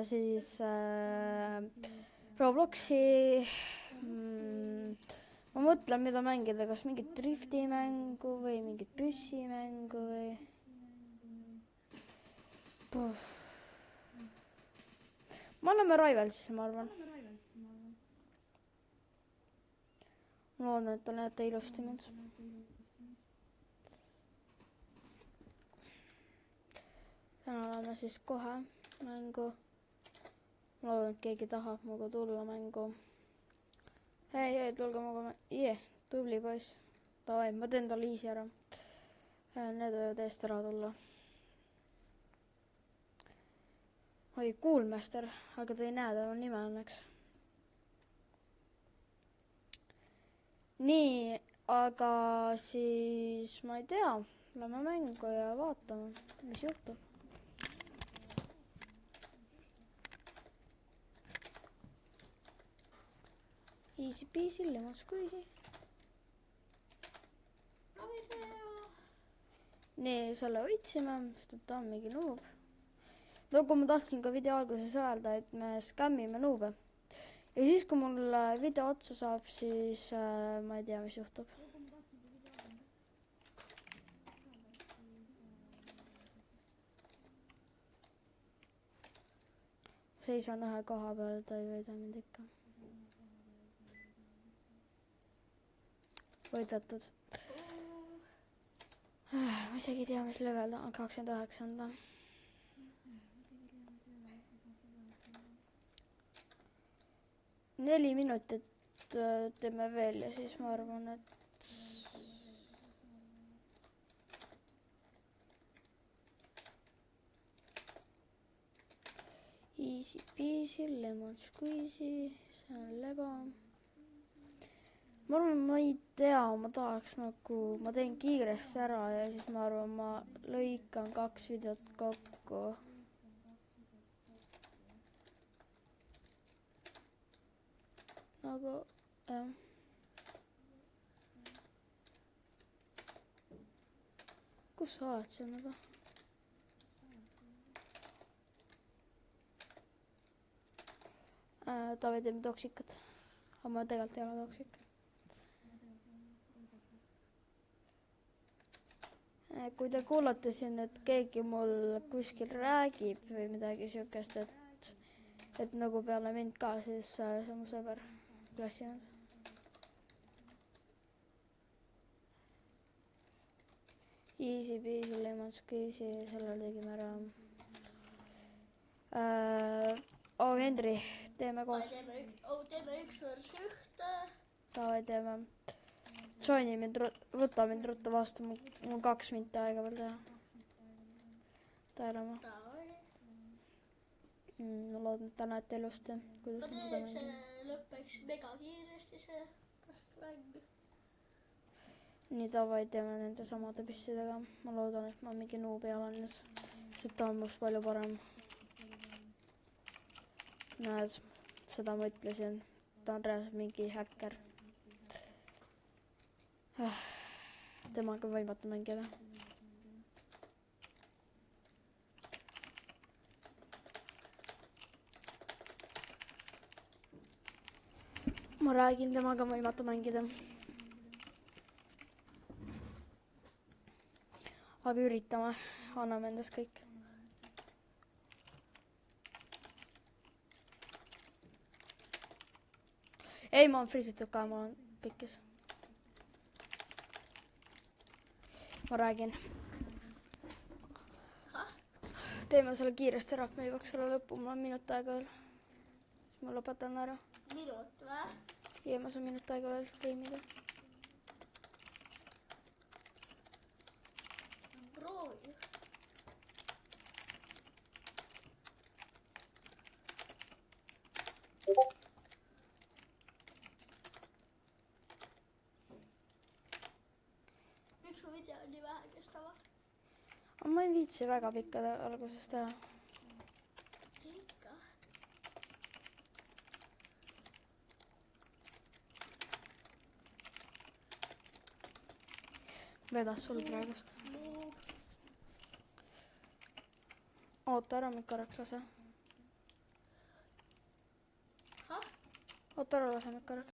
mängime siis Robloksi. Ma mõtlen, mida mängida, kas mingit driftimängu või mingit püssimängu või... Ma anname Rivalsisse, ma arvan. Ma loodan, et te näete ilusti mind. Täna oleme siis kohe mängu. Ma loodan, et keegi tahab muga tulla mängu. Hei, tulge muga mängu. Tubli poiss. Davai, ma teen talle easy ära. Need võivad eest ära tulla. Oi, Kuulmester, aga ta ei näe tema nime õnneks. Nii, aga siis ma ei tea. Lähme mängu ja vaatame, mis juhtub. Easy peasy, lemon squeezy. Nii, selle võitsime, sest ta on mingi noob. Nagu ma tahtsin ka video alguses öelda, et me skämmime noobe. Ja siis, kui mul video otsa saab, siis ma ei tea, mis juhtub. Seisan ühe koha peal, ta ei võida mind ikka. Võidetud. Ma isegi ei tea, mis level on, 29 on ta. Neli minutit teeme veel ja siis ma arvan, et... Easy peasy, lemon squeezy, see on lego. Ma arvan, ma ei tea, ma tahaks nagu, ma teen kiiresti ära ja siis ma arvan, ma lõikan 2 videot kokku. Nagu, jah. Kus sa oled siin nagu? Taavi teeme toksikat. Aga ma tegelikult ei ole toksik. Kui te kuulate siin, et keegi mul kuskil räägib või midagi siukest, et nagu peale mind ka, siis see on mu sõber klassinud. Easy peasy, lemon squeezy, sellel tegime ära. Hendri, teeme koos. Teeme 1 vs 1. Davai, teeme. Soini mind, võta mind ruttu vastu, mul 2 minti aega veel teha. Taelama. Ma loodan, et ta näete ilusti. Ma teen, et see lõppeks mega kiiresti see mäng. Nii, davai, teeme nende samade pissidega. Ma loodan, et ma mingi noob ei ole ennast. See ta on must palju parem. Näed, seda ma ütlesin. Ta on reaalselt mingi häkker. Temaga võimatu mängida. Ma räägin, temaga võimatu mängida. Aga üritame, anname endast kõik. Ei, ma olen friisitud ka, ma olen pikkis. Ma räägin. Teeme selle kiiresti ära, et me jõuaks selle lõppu, mul on minut aega veel. Siis ma lõpetan ära. Minut või? Ja ma saan minut aega veel streamida. Proovi. Miks su video nii vähe kestavad? Ma ei viitsi väga pikka alguses teha. Ikka. Vedas sul praegust. Noob. Oota ära, mind korraks lase. oota, ära lase mind korraks.